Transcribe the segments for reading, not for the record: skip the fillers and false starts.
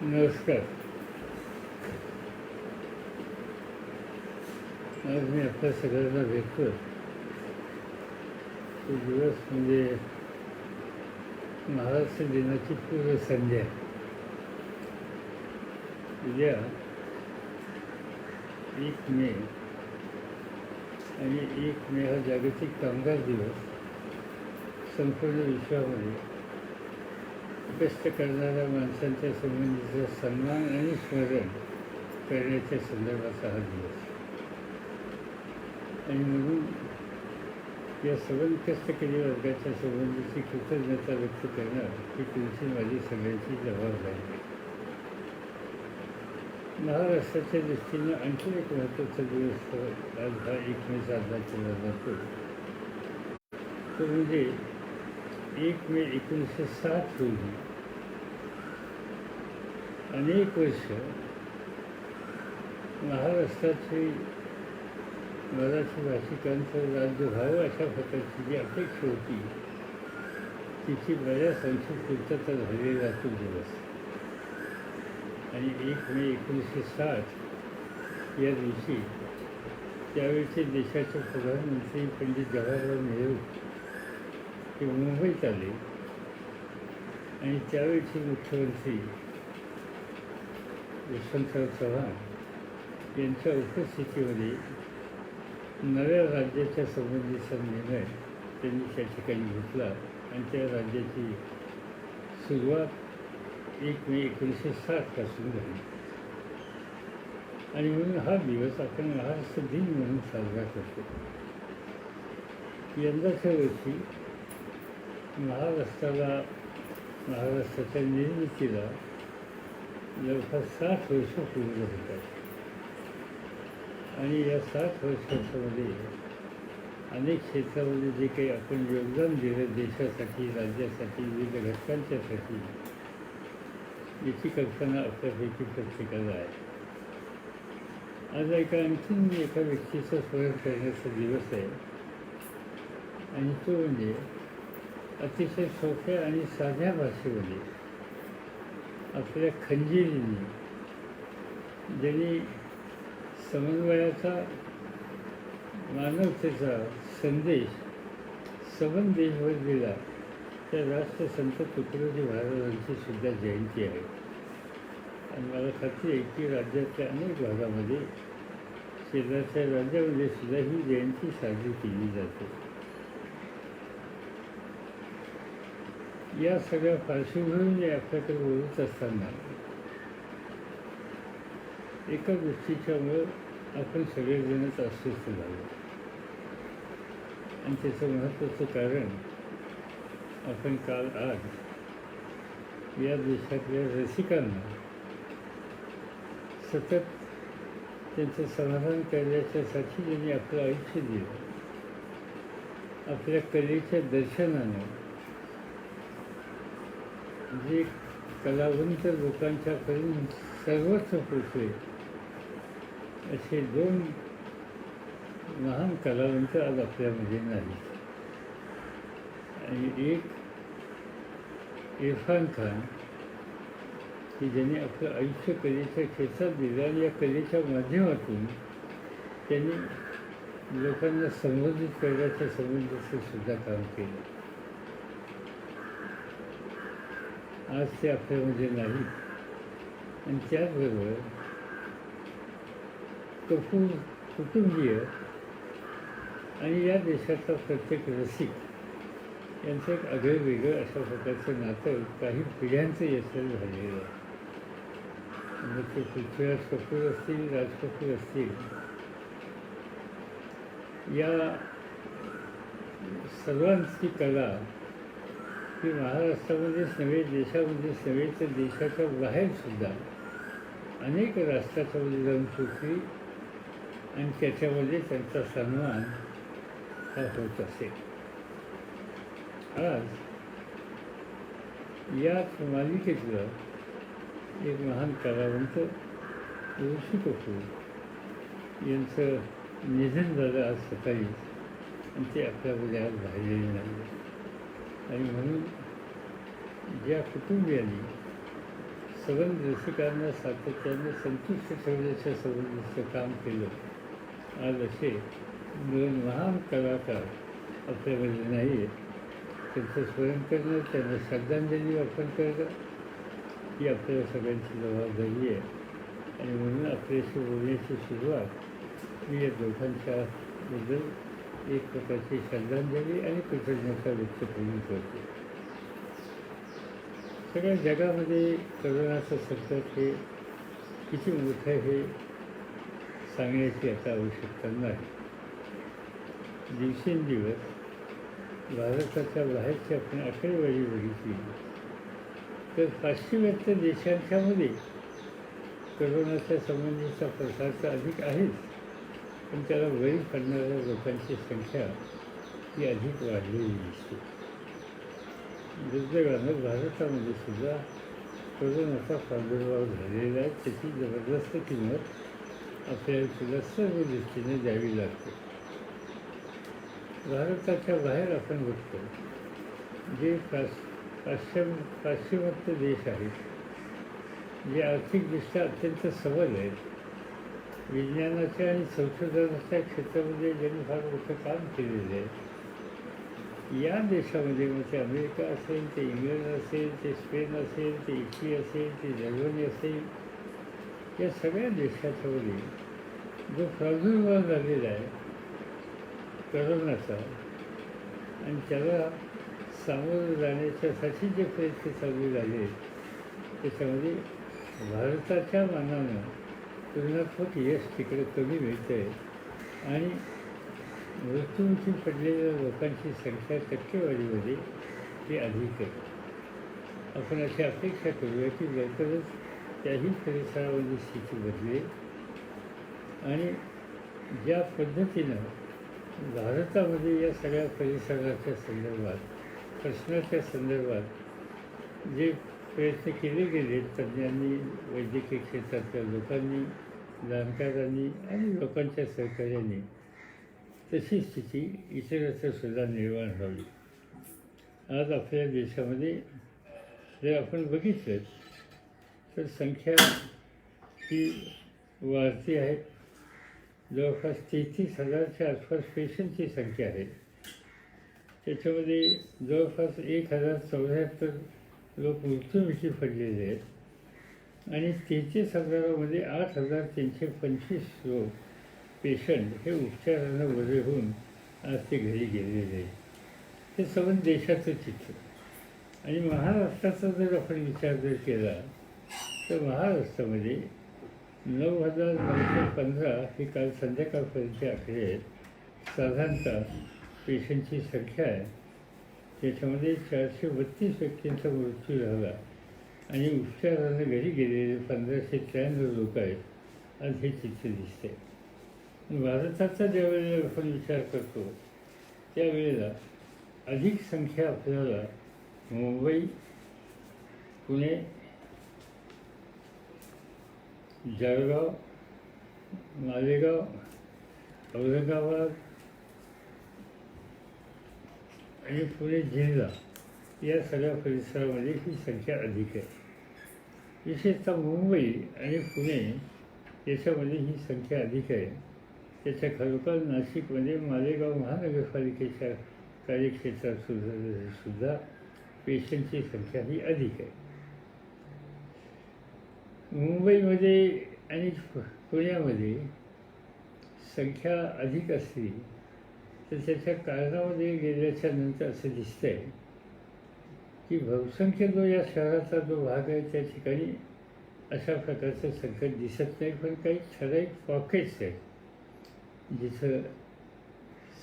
नमस्कार. आज मी आपल्या सगळ्यांना भेटतो. तो दिवस म्हणजे महाराष्ट्र दिनाची पूर्वसंध्या. उद्या 1 मे आणि 1 मे हा जागतिक कामगार दिवस संपूर्ण विश्वामध्ये कष्ट करणाऱ्या माणसांच्या संबंधीचा सन्मान आणि स्मरण करण्याच्या संदर्भाचा हा दिवस. आणि म्हणून या सर्व कष्टकरी वर्गाच्या संबंधीची कृतज्ञता व्यक्त करणं ही तुमची माझी सगळ्यांची जबाबदारी. महाराष्ट्राच्या दृष्टीनं आणखी एक महत्त्वाचा दिवस आज हा 1 मे साजरा केला जातो. तो म्हणजे 1 मे 1960 रोजी अनेक वर्ष महाराष्ट्राची मराठी भाषिकांचं राज्य व्हावं अशा प्रकारची जी अपेक्षा होती तिची बऱ्याच अंशी पूर्तता झालेला तो दिवस. आणि 1 मे 1960 या दिवशी त्यावेळचे देशाचे प्रधानमंत्री पंडित जवाहरलाल नेहरू हे मुंबईत आले आणि त्यावेळचे मुख्यमंत्री यशवंतराव चव्हाण यांच्या उपस्थितीमध्ये नव्या राज्याच्या संबंधीचा निर्णय त्यांनी त्या ठिकाणी घेतला आणि त्या राज्याची सुरुवात 1 मे 1960 झाली. आणि म्हणून हा दिवस आपण महाराष्ट्र दिन म्हणून साजरा करतो. यंदाच्या वर्षी महाराष्ट्राच्या निर्मितीला जवळपास 60 वर्ष पूर्ण होतात. आणि या 60 वर्षांमध्ये अनेक क्षेत्रामध्ये जे काही आपण योगदान दिलं देशासाठी, राज्यासाठी, विविध घटकांच्यासाठी, याची कल्पना आपल्यापैकी प्रत्येकाला आहे. आज एका व्यक्तीचं स्मरण करण्याचा दिवस आहे आणि तो म्हणजे अतिशय सोप्या आणि साध्या भाषेमध्ये आपल्या खंजिरीने ज्यांनी समन्वयाचा, मानवतेचा संदेश सबंध देशभर दिला त्या राष्ट्रसंत तुकडोजी महाराजांची सुद्धा जयंती आहे. आणि मला खात्री आहे की राज्यातल्या अनेक भागामध्ये, शेजारच्या राज्यामध्ये सुद्धा ही जयंती साजरी केली जाते. या सगळ्या पार्श्वभूमीने आपल्याकडे बोलत असताना एका गोष्टीच्यामुळं आपण सगळेजणच अस्वस्थ झालो. आणि त्याचं महत्त्वाचं कारण आपण आज या देशातल्या रसिकांना सतत त्यांचं समाधान करण्याच्यासाठी ज्यांनी आपलं आयुष्य दिलं, आपल्या कलेच्या दर्शनानं जे कलावंत लोकांच्यापर्यंत सर्वत्र पोचले असे 2 महान कलावंत आज आपल्यामध्ये नाहीत. आणि एक इरफान खान की ज्यांनी आपलं आयुष्य कलेच्या क्षेत्रात दिलं आणि या कलेच्या माध्यमातून त्यांनी लोकांना संबोधित करण्याच्या संबंधीचं सुद्धा काम केलं. आज ते आपल्यामध्ये नाही. आणि त्याचबरोबर कपूर कुटुंबीय आणि या देशाचा प्रत्येक रसिक यांचं एक आगळं वेगळं अशा प्रकारचं नातं काही पिढ्यांचं यशस्वी झालेलं आहे. मग ते पृथ्वीराज कपूर असतील, राज कपूर असतील, या सर्वांची कला ही महाराष्ट्रामध्येच नव्हे, देशामध्येच नव्हे, तर देशाच्या बाहेरसुद्धा अनेक राष्ट्राच्यामध्ये जाऊन पोचली आणि त्याच्यामध्ये त्यांचा सन्मान हा होत असेल. आज याच मालिकेतलं एक महान कलावंत ऋषी कपूर यांचं निधन झालं आज सकाळी आणि ते आपल्यामध्ये आज राहिलेले नाही. आणि म्हणून ज्या कुटुंबियांनी संबंध रसिकांना सातत्याने संतुष्ट ठेवण्याच्या संबंधीचं काम केलं. आज असे 2 महान कलाकार आपल्यामध्ये नाही आहेत. त्यांचं स्मरण करणं, त्यांना श्रद्धांजली अर्पण करणं ही आपल्या सगळ्यांची जबाबदारी आहे. आणि म्हणून आपल्याशी बोलण्याची सुरुवात मी या दोघांच्याबद्दल एक प्रकारची श्रद्धांजली आणि कृतज्ञता व्यक्त करून करतो. सगळ्या जगामध्ये करोनाचं संकट हे किती मोठं आहे हे सांगण्याची आता आवश्यकता नाही. दिवसेंदिवस भारताच्या बाहेरची आपण आकडेवारी बघितली तर पाश्चिमात्य देशांच्यामध्ये करोनाच्या संबंधीचा प्रसार तर अधिक आहेच, पण त्याला बळी पडणाऱ्या लोकांची संख्या ही अधिक वाढलेली दिसते. दुर्दैवानं भारतामध्ये सुद्धा करोनाचा प्रादुर्भाव झालेला आहे. त्याची जबरदस्त किंमत आपल्याला सुद्धा सर्व दृष्टीने द्यावी लागते. भारताच्या बाहेर आपण बघतो जे पाश्चिमात्य देश आहेत, जे आर्थिकदृष्ट्या अत्यंत सबल आहेत, विज्ञानाच्या आणि संशोधनाच्या क्षेत्रामध्ये ज्यांनी फार मोठं काम केलेलं आहे, या देशामध्ये मग ते अमेरिका असेल, ते इंग्लंड असेल, ते स्पेन असेल, ते इटली असेल, ते जर्मनी असेल, या सगळ्या देशाच्यामध्ये जो प्रादुर्भाव झालेला आहे करोनाचा आणि त्याला सामोरं जाण्याच्यासाठी जे प्रयत्न चालू झाले त्याच्यामध्ये भारताच्या मानानं तुलनात्मक यश तिकडे कमी मिळतं आहे आणि मृत्यूमुखी पडलेल्या लोकांची संख्या टक्केवारीमध्ये ती अधिक आहे. आपण अशी अपेक्षा करूया की लवकरच त्याही परिसरामध्ये स्थिती बदलेल आणि ज्या पद्धतीनं भारतामध्ये या सगळ्या परिसराच्या संदर्भात, प्रश्नाच्या संदर्भात जे प्रयत्न केले गेले तज्ज्ञांनी, वैद्यकीय क्षेत्रातल्या लोकांनी, जाणकारांनी आणि लोकांच्या सहकार्याने, तशी स्थिती इतरत्र सुद्धा निर्माण व्हावी. आज आपल्या देशामध्ये जर आपण बघितलं तर संख्या ही वाढती आहे. जवळपास 33,000च्या आसपास पेशंटची संख्या आहे. त्याच्यामध्ये जवळपास 1,074 लोक मृत्युमुखी पडलेले आहेत आणि 33,000मध्ये 8,325 लोक पेशंट हे उपचारानं बरे होऊन आज ते घरी गेलेले आहेत. हे संबंध देशाचं चित्र. आणि महाराष्ट्राचा जर आपण विचार जर केला तर महाराष्ट्रामध्ये 9,915 ही काल संध्याकाळपर्यंतचे आकडे आहेत. साधारणतः पेशंटची संख्या आहे. त्याच्यामध्ये 432 व्यक्तींचा मृत्यू झाला आणि उपचारानं घरी गेलेले 1,593 लोक आहेत. आज हे चित्र दिसते. भारताचा ज्यावेळेला आपण विचार करतो त्यावेळेला अधिक संख्या आपल्याला मुंबई, पुणे, जळगाव, मालेगाव, औरंगाबाद आणि पुणे जिल्हा या सगळ्या परिसरामध्ये ही संख्या अधिक आहे. विशेषतः मुंबई आणि पुणे याच्यामध्ये ही संख्या अधिक आहे. त्याच्या खालोखाल नाशिकमध्ये मालेगाव महानगरपालिकेच्या कार्यक्षेत्रात सुद्धा पेशंटची संख्या ही अधिक आहे. मुंबईमध्ये आणि पुण्यामध्ये संख्या अधिक असली तर त्याच्या कारणामध्ये गेल्याच्या नंतर असं दिसतं आहे की बहुसंख्य जो या शहराचा जो भाग आहे त्या ठिकाणी अशा प्रकारचं संकट दिसत नाही. पण काही ठराविक पॉकेट्स आहेत जिथं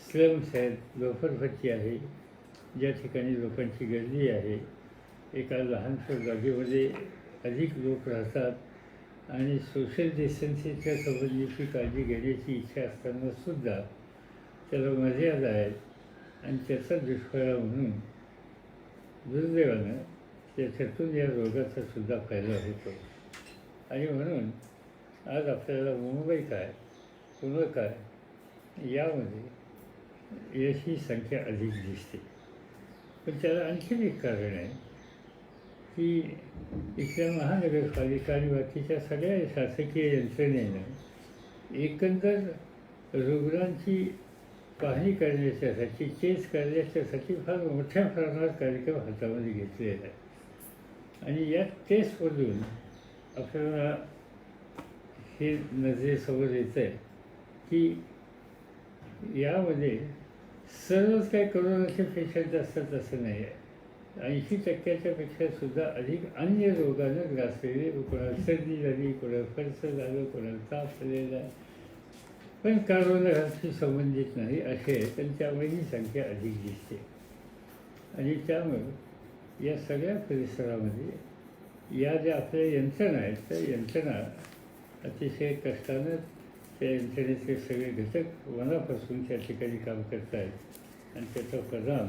स्लम्स आहेत, झोपडपट्टी आहे, ज्या ठिकाणी लोकांची गर्दी आहे, एका लहानशा जागेमध्ये अधिक लोक राहतात आणि सोशल डिस्टन्सिंगच्या संबंधीची काळजी घेण्याची इच्छा असताना सुद्धा त्याला मर्यादा आहेत आणि त्याचा दुष्परिणाम म्हणून दुर्दैवानं त्याच्यातून या रोगाचा सुद्धा फायदा होतो. आणि म्हणून आज आपल्याला मुंबई काय, पुणे काय यामध्ये याची संख्या अधिक दिसते. पण त्याला आणखीन एक कारण आहे की इथल्या महानगरपालिका आणि बाकीच्या सगळ्या शासकीय यंत्रणेनं एकंदर रुग्णांची पाहणी करण्याच्यासाठी, केस करण्याच्यासाठी फार मोठ्या प्रमाणात कार्यक्रम हातामध्ये घेतलेला आहे. आणि या केसमधून आपल्याला हे नजरेसमोर येतं आहे की यामध्ये सर्वच काही कोरोनाचे पेशंट असतात असं नाही आहे. 80% पेक्षा सुद्धा अधिक अन्य रोगानं ग्रासलेले, कोणाला सर्दी झाली, कोणाला फरसं झालं, कोणाला ताप झालेला आहे, पण कोरोनाशी संबंधित नाही असे आहेत आणि त्यामुळे ही संख्या अधिक दिसते. आणि त्यामुळे या सगळ्या परिसरामध्ये या ज्या आपल्या यंत्रणा आहेत त्या यंत्रणा अतिशय कष्टानं त्या यंत्रणेचे सगळे घटक मनापासून त्या ठिकाणी काम करत आहेत. आणि त्याचा परिणाम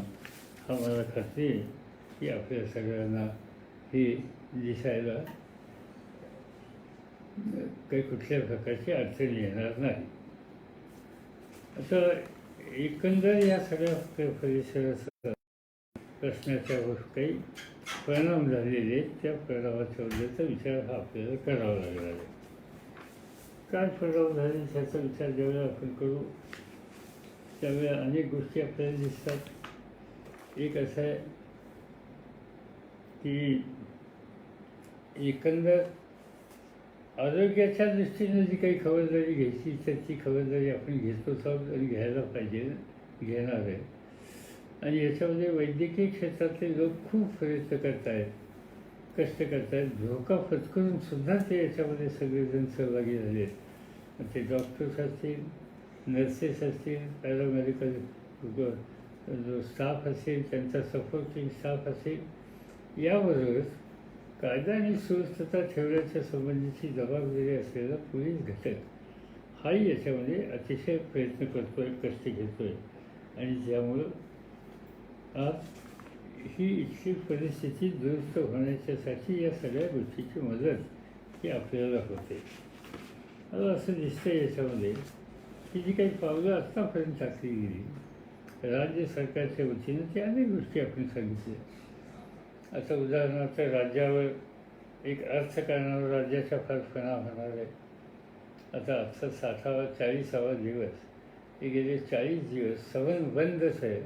हा मला खात्री आहे की आपल्या सगळ्यांना ही दिसायला काही कुठल्या प्रकारची अडचण येणार नाही. आता एकंदर या सगळ्या परिसराचा प्रश्नाच्या काही परिणाम झालेले आहेत, त्या परिणामाच्याबद्दलचा विचार हा आपल्याला करावा लागणार आहे. काय परिणाम झाले त्याचा विचार ज्यावेळेला आपण करू त्यावेळेला अनेक गोष्टी आपल्याला दिसतात. एक असं आहे की एकंदर आरोग्याच्या दृष्टीनं जी काही खबरदारी घ्यायची तर ती खबरदारी आपण घेतोच आहोत आणि घ्यायला पाहिजे, घेणार आहे. आणि याच्यामध्ये वैद्यकीय क्षेत्रातले लोक खूप प्रयत्न करत आहेत, कष्ट करत आहेत, धोका पत्करून सुद्धा ते याच्यामध्ये सगळेजण सहभागी झाले आहेत. ते डॉक्टर्स असतील, नर्सेस असतील, पॅरामेडिकल जो स्टाफ असेल, त्यांचा सपोर्टिंग स्टाफ असेल, याबरोबरच कायदा आणि सुव्यवस्था ठेवण्याच्या संबंधीची जबाबदारी असलेला पोलीस घटक हाही याच्यामध्ये अतिशय प्रयत्न करतो आहे, कष्ट घेतो आहे. आणि ज्यामुळं आज ही इतकी परिस्थिती दुरुस्त होण्याच्यासाठी या सगळ्या गोष्टीची मदत ही आपल्याला होते. आता असं दिसतं याच्यामध्ये की जी काही पावलं आत्तापर्यंत टाकली गेली राज्य सरकारच्या वतीनं त्या अनेक गोष्टी आपण सांगितल्या. आता उदाहरणार्थ राज्यावर एक अर्थकारणावर राज्याच्या फार परिणाम होणार आहे. आता आजचा 40वा दिवस, हे गेले 40 दिवस सवन बंदच आहे.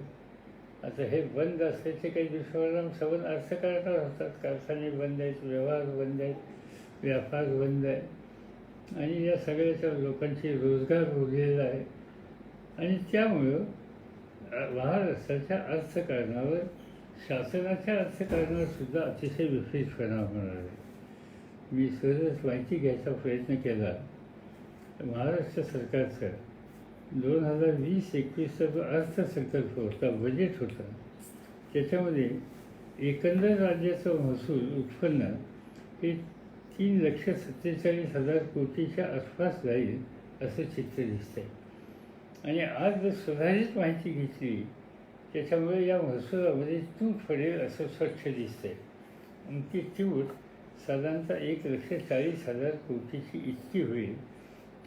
आता हे बंद असल्याचे काही दुष्परिणाम सवन अर्थकारणावर होतात. कारखाने बंद आहेत, व्यवहार बंद आहेत, व्यापार बंद आहे आणि या सगळ्याच्या लोकांची रोजगार उरलेला आहे. आणि त्यामुळं महाराष्ट्राच्या अर्थकारणावर, शासनाच्या अर्थकारणावर सुद्धा अतिशय विपरीत परिणाम होणार आहे. मी सहजच माहिती घ्यायचा प्रयत्न केला. महाराष्ट्र सरकारचं 2020-21चा जो अर्थसंकल्प होता, बजेट होता, त्याच्यामध्ये एकंदर राज्याचं महसूल उत्पन्न हे 3,47,000 कोटीच्या आसपास जाईल असं चित्र दिसतंय. आणि आज जर सुधारित माहिती घेतली त्याच्यामुळे या महसुलामध्ये तूट पडेल असं स्वच्छ दिसतंय. आणि ती तूट साधारणतः 1,40,000 कोटीची इतकी होईल.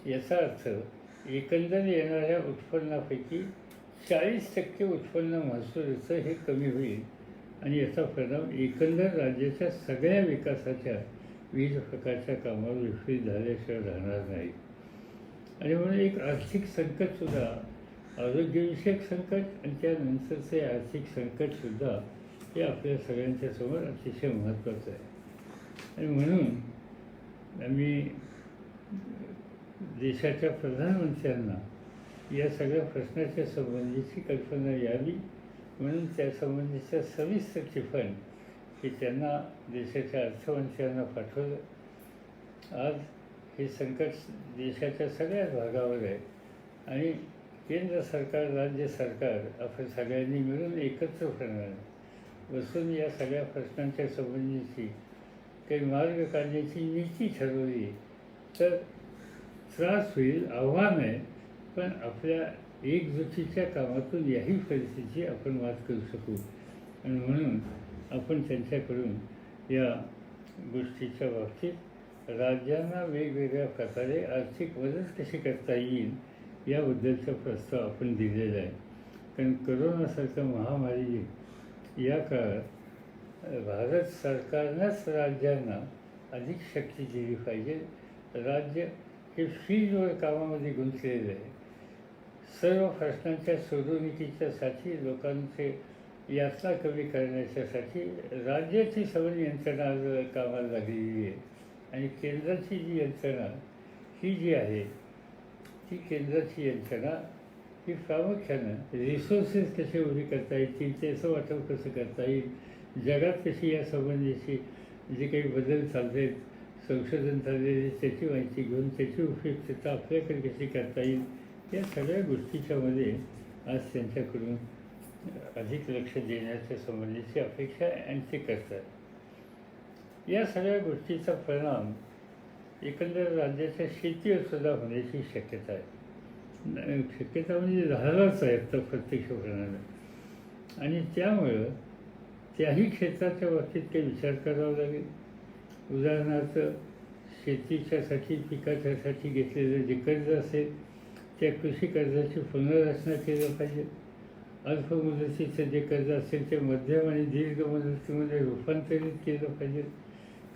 याचा अर्थ एकंदर येणाऱ्या उत्पन्नापैकी 40% उत्पन्न महसुलाचं हे कमी होईल. आणि याचा परिणाम एकंदर राज्याच्या सगळ्या विकासाच्या विविध प्रकारच्या कामावर विपरीत झाल्याशिवाय राहणार नाही. आणि म्हणून एक आर्थिक संकटसुद्धा, आरोग्यविषयक संकट आणि त्यानंतरचे आर्थिक संकटसुद्धा हे आपल्या सगळ्यांच्या समोर अतिशय महत्त्वाचं आहे. आणि म्हणून आम्ही देशाच्या प्रधानमंत्र्यांना या सगळ्या प्रश्नाच्या संबंधीची कल्पना यावी म्हणून त्यासंबंधीचं सविस्तर टिपण की त्यांना देशाच्या अर्थमंत्र्यांना पाठवलं. आज हे संकट देशाच्या सगळ्याच भागावर आहे आणि केंद्र सरकार, राज्य सरकार आपण सगळ्यांनी मिळून एकत्र बसून या सगळ्या प्रश्नांच्या संबंधीची काही मार्ग काढण्याची नीती ठरवली तर त्रास होईल, आव्हान आहे, पण आपल्या एकजुटीच्या कामातून याही परिस्थितीची आपण मात करू शकू. आणि म्हणून आपण त्यांच्याकडून या गोष्टीच्या बाबतीत राज्यांना वेगवेगळ्या प्रकारे आर्थिक मदत कशी करता येईल याबद्दलचा प्रस्ताव आपण दिलेला आहे. कारण करोनासारखं महामारी या काळात भारत सरकारनंच राज्यांना अधिक शक्ती दिली पाहिजे. राज्य हे फील्डवर कामामध्ये गुंतलेलं आहे. सर्व प्रश्नांच्या सोडवणुकीच्यासाठी, लोकांचे यातना कमी करण्याच्यासाठी राज्याची सगळी यंत्रणा आज कामाला लागलेली आहे. आणि केंद्राची जी यंत्रणा ही जी आहे, ती केंद्राची यंत्रणा ही प्रामुख्यानं रिसोर्सेस कसे उभी करता येतील, त्याचं वाटप कसं करता येईल, जगात कशी या संबंधीची जे काही बदल चालले आहेत, संशोधन चाललेले, त्याची माहिती घेऊन त्याची उपयुक्तता आपल्याकडे कशी करता येईल, या सगळ्या गोष्टीच्यामध्ये आज त्यांच्याकडून अधिक लक्ष देण्याच्या संबंधीची अपेक्षा आणि ते करतात. या सगळ्या गोष्टीचा परिणाम एकंदर राज्याच्या शेतीवर सुद्धा होण्याची शक्यता आहे. शक्यता म्हणजे झालाच आहे तर प्रत्यक्षपणानं. आणि त्यामुळं त्याही क्षेत्राच्या बाबतीत काही विचार करावा लागेल. उदाहरणार्थ शेतीच्यासाठी, पिकाच्यासाठी घेतलेलं जे कर्ज असेल, त्या कृषी कर्जाची पुनर्रचना केलं पाहिजे. अल्पमुदतीचं जे कर्ज असेल ते मध्यम आणि दीर्घ मुदतीमध्ये रूपांतरित केलं पाहिजे.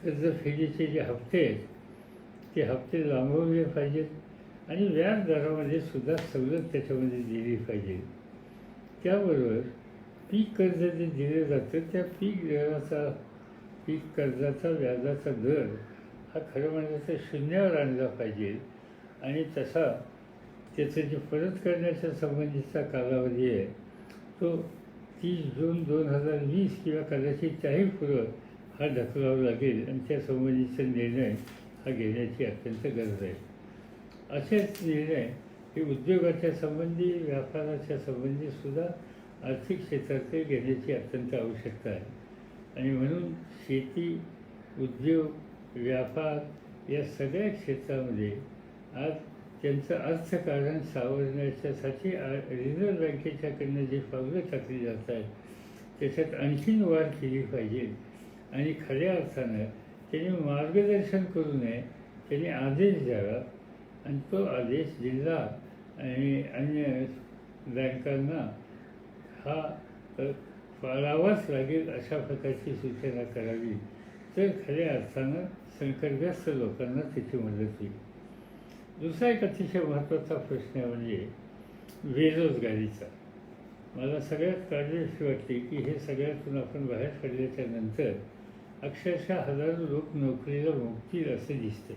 कर्जफेडीचे जे हप्ते आहेत ते हप्ते लांबवले पाहिजेत. आणि व्याज दरामध्ये सुद्धा सवलत त्याच्यामध्ये दिली पाहिजे. त्याबरोबर पीक कर्ज जे दिलं जातं, त्या पीक कर्जाचा व्याजाचा दर हा खरं म्हणजे तर शून्यावर आणला पाहिजे. आणि तसा त्याचं जे परत करण्याच्या संबंधीचा कालावधी आहे तो 30 जून 2020 किंवा कदाचित त्याही पुढं हा ढकलावा लागेल. आणि त्या संबंधीचा निर्णय हा घेण्याची अत्यंत गरज आहे. असेच निर्णय हे उद्योगाच्या संबंधी, व्यापाराच्या संबंधी सुद्धा आर्थिक क्षेत्रात घेण्याची अत्यंत आवश्यकता आहे. आणि म्हणून शेती, उद्योग, व्यापार या सगळ्या क्षेत्रामध्ये आज त्यांचं अर्थकारण सावरण्याच्यासाठी रिझर्व्ह बँकेच्याकडनं जे पावलं टाकली जात आहेत त्याच्यात आणखीन वाढ केली पाहिजे. आणि खऱ्या अर्थानं त्यांनी मार्गदर्शन करू नये, त्यांनी आदेश द्यावा. आणि तो आदेश जिल्हा आणि अन्य बँकांना हा पाळावाच लागेल अशा प्रकारची सूचना करावी. तर खऱ्या अर्थानं संकटग्रस्त लोकांना त्याची मदत होईल. दुसरा एक अतिशय महत्त्वाचा प्रश्न म्हणजे बेरोजगारीचा. मला सगळ्यात काळजीची वाटते की हे सगळ्यातून आपण बाहेर पडल्याच्या नंतर अक्षरशः हजारो लोक नोकरीला मुकतील असे दिसते.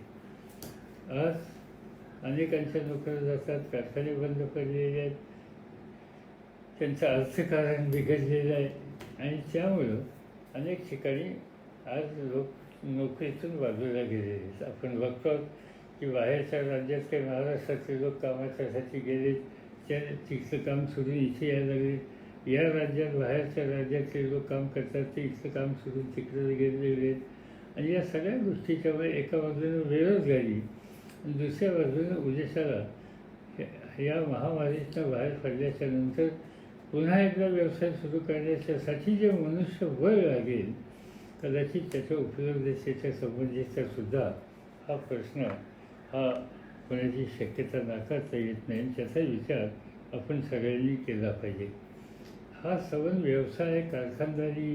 आज अनेकांच्या नोकऱ्या जातात, कारखाने बंद पडलेले आहेत, त्यांचं अर्थकारण बिघडलेलं आहे. आणि त्यामुळं अनेक ठिकाणी आज लोक नोकरीतून बाजूला गेलेले आहेत. आपण बघतो की बाहेरच्या राज्यात काही महाराष्ट्रातले लोक कामाच्यासाठी गेले, त्या तिथलं काम सोडून इथे यायला लागले. या राज्यात बाहेरच्या राज्यातले लोक काम करतात, ते इथलं काम सोडून तिकडे गेलेले आहेत. आणि या सगळ्या गोष्टीच्यामुळे एका बाजूनं बेरोजगारी, दुसऱ्या बाजूनं उद्देशाला या महामारीतनं बाहेर पडल्याच्या नंतर पुन्हा एकदा व्यवसाय सुरू करण्याच्यासाठी जे मनुष्यबळ लागेल, कदाचित त्याच्या उपलब्धतेच्या संबंधीचा सुद्धा हा प्रश्न हा होण्याची शक्यता नाकारता येत नाही. त्याचा विचार आपण सगळ्यांनी केला पाहिजे. हा सवन व्यवसाय, कारखानदारी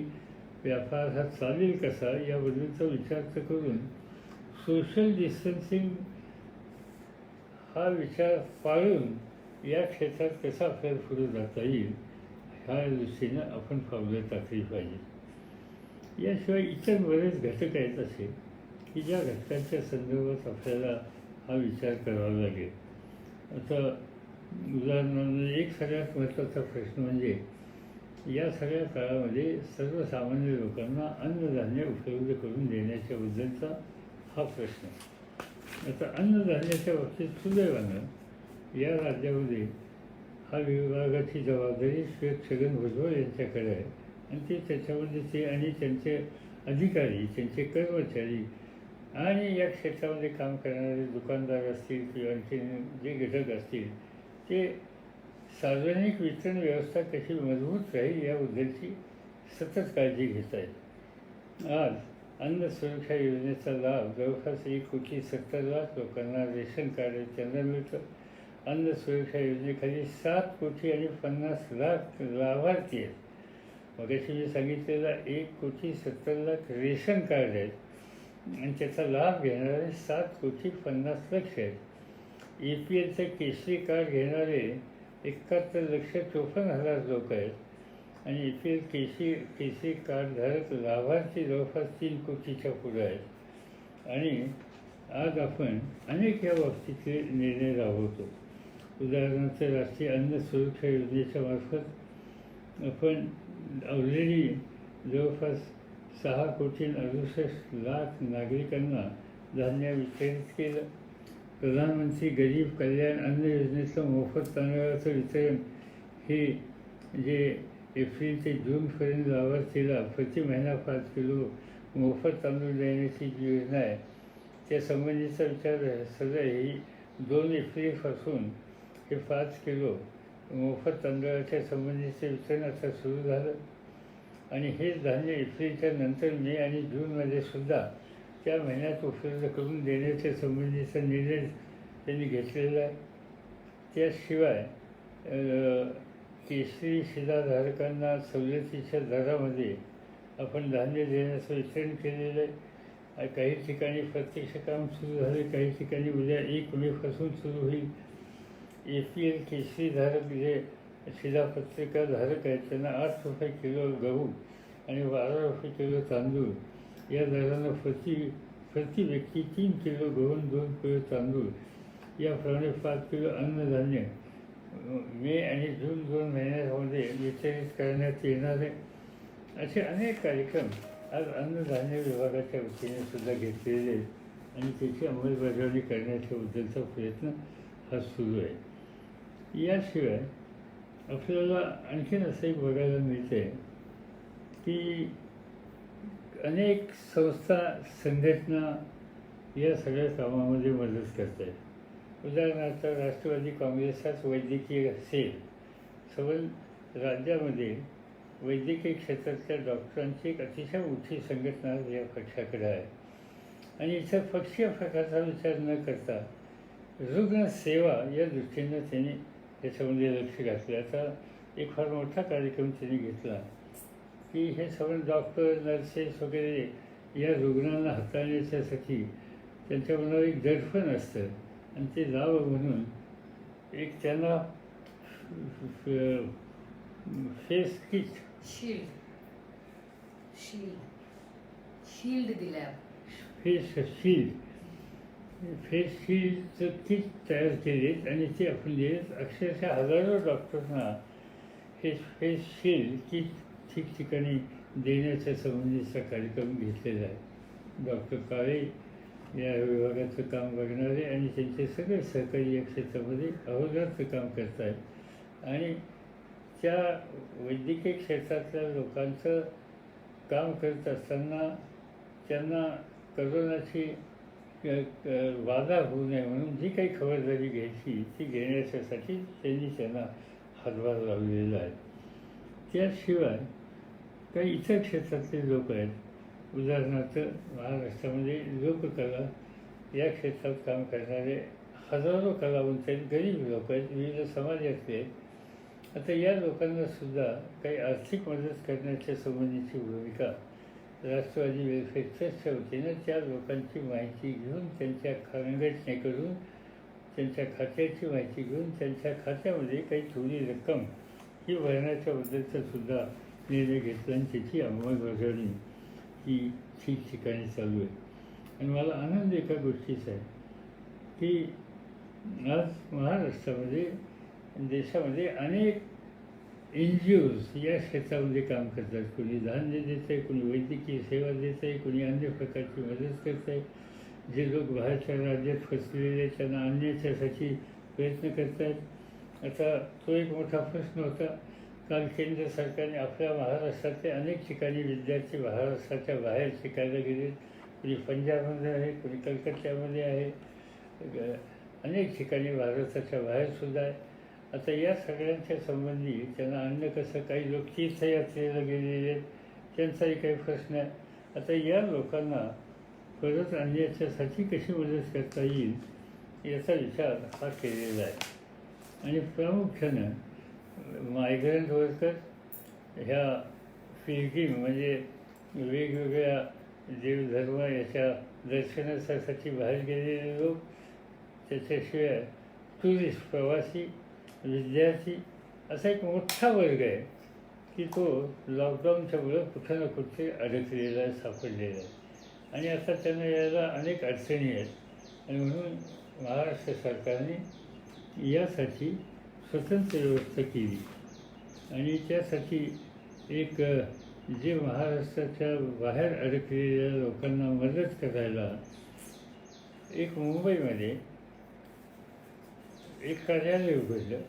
व्यापार हा चालेल कसा याबद्दलचा विचार करून सोशल डिस्टन्सिंग हा विचार पाळून या क्षेत्रात कसा आपल्याला पुढे जाता येईल ह्या दृष्टीनं आपण पावलं टाकली पाहिजे. याशिवाय इतर बरेच घटक आहेत असे की ज्या घटकांच्या संदर्भात आपल्याला हा विचार करावा लागेल. आता उदाहरणार्थ एक सगळ्यात महत्त्वाचा प्रश्न म्हणजे या सगळ्या काळामध्ये सर्वसामान्य लोकांना अन्नधान्य उपलब्ध करून देण्याच्याबद्दलचा हा प्रश्न. आता अन्नधान्याच्या बाबतीत सुदैवानं या राज्यामध्ये हा विभागाची जबाबदारी छगन भुजबळ यांच्याकडे आहे. आणि ते त्याच्यामध्ये ते आणि त्यांचे अधिकारी, त्यांचे कर्मचारी आणि या क्षेत्रामध्ये काम करणारे दुकानदार असतील किंवा आणखी जे घटक असतील ते सार्वजनिक वितरण व्यवस्था कशी मजबूत राहील याबद्दलची सतत काळजी घेत आहेत. आज अन्न सुरक्षा योजनेचा लाभ जवळपास 1,70,00,000 लोकांना रेशन कार्ड त्यांना मिळतं. अन्न सुरक्षा योजनेखाली 7,50,00,000 लाभार्थी आहेत. मगाशी मी सांगितलेलं 1,70,00,000 रेशन कार्ड आहेत आणि त्याचा लाभ घेणारे 7,50,00,000 आहेत. EPLचं केसरी कार्ड घेणारे 71,54,000 लोक आहेत आणि EPL केसरी कार्डधारक लाभार्थी जवळपास 3 कोटीच्या पुढे आहेत. आणि आज आपण अनेक या बाबतीतले निर्णय राबवतो. उदाहरणार्थ राष्ट्रीय अन्न सुरक्षा योजनेच्या मार्फत आपण ऑलरेडी जवळपास 6,68,00,000 नागरिकांना धान्य वितरित केलं. प्रधानमंत्री गरीब कल्याण अन्न योजनेचं मोफत तांदळाचं वितरण हे जे एप्रिल ते जूनपर्यंत लाभार्थीला प्रति महिना 5 किलो मोफत तांदूळ देण्याची जी योजना आहे त्या संबंधीचा विचार सध्या ही 2 एप्रिलपासून हे 5 किलो मोफत तांदळाच्या संबंधीचे वितरण आता सुरू झालं. आणि हे धान्य एप्रिलच्या नंतर मे आणि जूनमध्ये सुद्धा त्या महिन्यात उपलब्ध करून देण्याच्या संबंधीचा निर्णय त्यांनी घेतलेला आहे. त्याशिवाय केसरी शिधाधारकांना सवलतीच्या दरामध्ये आपण धान्य देण्याचं वितरण केलेलं आहे. काही ठिकाणी प्रत्यक्ष काम सुरू झाले, काही ठिकाणी उद्या 1 मेपासून सुरू होईल. EPL केसरीधारक जे शिधापत्रिकाधारक आहेत त्यांना 8 रुपये किलो गहू आणि 12 रुपये किलो तांदूळ या दरानं प्रति व्यक्ती 3 किलो गहू आणि 2 किलो तांदूळ याप्रमाणे 5 किलो अन्नधान्य मे आणि जून 2 महिन्यामध्ये वितरित करण्यात येणार आहे. असे अनेक कार्यक्रम आज अन्नधान्य विभागाच्या वतीने सुद्धा घेतलेले आहेत आणि त्याची अंमलबजावणी करण्याच्याबद्दलचा प्रयत्न हा सुरू आहे. याशिवाय आपल्याला आणखीन असंही बघायला मिळते की अनेक संस्था संघटना या सगळ्या कामामध्ये मदत करत आहेत. उदाहरणार्थ राष्ट्रवादी काँग्रेसाच वैद्यकीय सेल सबल राज्यामध्ये वैद्यकीय क्षेत्रातल्या डॉक्टरांची एक अतिशय मोठी संघटना या पक्षाकडे आहे. आणि इथं पक्षीय प्रकारचा विचार न करता रुग्णसेवा या दृष्टीनं त्यांनी याच्यामध्ये लक्ष घातलं. आता एक फार मोठा कार्यक्रम त्यांनी घेतला की हे सगळे डॉक्टर नर्सेस वगैरे या रुग्णांना हाताळण्याच्यासाठी त्यांच्या मनावर एक दडपण असतं आणि ते जावं म्हणून एक त्यांना फेस किट शील्ड दिल्या, फेस शील्डचं किट तयार केलेत आणि ते आपण दिलेत. अक्षरशः हजारो डॉक्टरना हे फेस शील्ड किट ठिकठिकाणी देण्याच्या संबंधीचा कार्यक्रम घेतलेला आहे. डॉक्टर काळे या विभागाचं काम बघणारे आणि त्यांचे सगळे सहकारी या क्षेत्रामध्ये अहोरात्र काम करत आहेत. आणि त्या वैद्यकीय क्षेत्रातल्या लोकांचं काम करत असताना त्यांना करोनाची बाधा होऊ नये म्हणून जी काही खबरदारी घ्यायची ती घेण्याच्यासाठी त्यांनी त्यांना हातभार लावलेला आहे. त्याशिवाय काही इतर क्षेत्रातले लोक आहेत. उदाहरणार्थ महाराष्ट्रामध्ये लोककला या क्षेत्रात काम करणारे हजारो कलावंत आहेत, गरीब लोक आहेत, विविध समाजातले आहेत. आता या लोकांनासुद्धा काही आर्थिक मदत करण्याच्या संबंधीची भूमिका राष्ट्रवादी वेलफेअर ट्रस्टच्या वतीनं त्या लोकांची माहिती घेऊन त्यांच्या संघटने करून त्यांच्या खात्याची माहिती घेऊन त्यांच्या खात्यामध्ये काही थोडी रक्कम ही भरण्याच्याबद्दलचा सुद्धा निर्णय घेतला आणि त्याची अंमलबजावणी ही ठिकठिकाणी चालू आहे. आणि मला आनंद एका गोष्टीचा आहे की आज महाराष्ट्रामध्ये देशामध्ये अनेक NGOज या क्षेत्रामध्ये काम करतात. कोणी धान्य देत आहे, कोणी वैद्यकीय सेवा देत आहे, कोणी अन्य प्रकारची मदत करत आहे. जे लोक बाहेरच्या राज्यात फसलेले त्यांना आणण्याच्यासाठी प्रयत्न करत आहेत. आता तो एक मोठा प्रश्न होता. काल केंद्र सरकारने आपल्या महाराष्ट्रातले अनेक ठिकाणी विद्यार्थी महाराष्ट्राच्या बाहेर शिकायला गेले. कोणी पंजाबमध्ये आहे, कोणी कलकत्त्यामध्ये आहे, अनेक ठिकाणी भारताच्या बाहेरसुद्धा आहे. आता या सगळ्यांच्या संबंधी त्यांना आणणं कसं, काही लोक तीर्थयात्रेला गेलेले आहेत त्यांचाही काही प्रश्न आहे. आता या लोकांना परत आणण्याच्यासाठी कशी मदत करता येईल याचा विचार हा केलेला आहे. आणि प्रामुख्यानं मायग्रंट वर्कर ह्या पिलग्रीम म्हणजे वेगवेगळ्या देवधर्म याच्या दर्शनासाठी बाहेर गेलेले लोक, त्याच्याशिवाय टुरिस्ट प्रवासी, विद्यार्थी असा एक मोठा वर्ग आहे की तो लॉकडाऊनच्यामुळं कुठं ना कुठे अडकलेला आहे, सापडलेला आहे. आणि आता त्यांना यायला अनेक अडचणी आहेत. आणि म्हणून महाराष्ट्र सरकारने यासाठी स्वतंत्र व्यवस्था केली. आणि त्यासाठी एक जे महाराष्ट्राच्या बाहेर अडकलेल्या लोकांना मदत करायला एक मुंबईमध्ये एक कार्यालय उघडलं.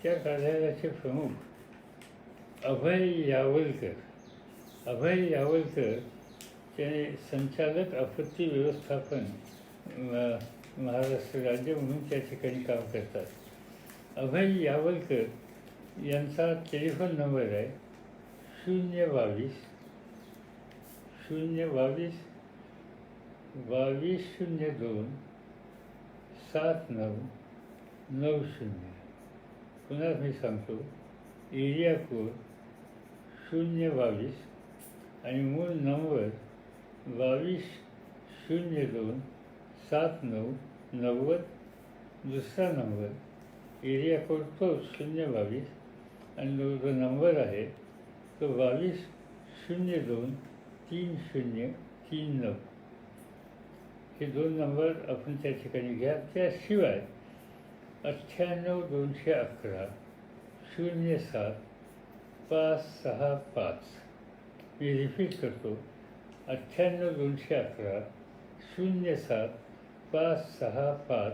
त्या कार्यालयाचे प्रमुख अभय यावलकर त्याने संचालक आपत्ती व्यवस्थापन महाराष्ट्र राज्य म्हणून त्या ठिकाणी काम करतात. अभय यावलकर यांचा टेलिफोन नंबर आहे 022 022 2202 7990. पुन्हा मी सांगतो, एरिया कोड 022 आणि मूळ नंबर 2202 7990. दुसरा नंबर एरिया कोड तो 022 आणि जो नंबर आहे तो 2202 3039. हे दोन नंबर आपण त्या ठिकाणी घ्या. त्याशिवाय 98 211 07 565. मी रिपीट करतो, 98 211 07 565.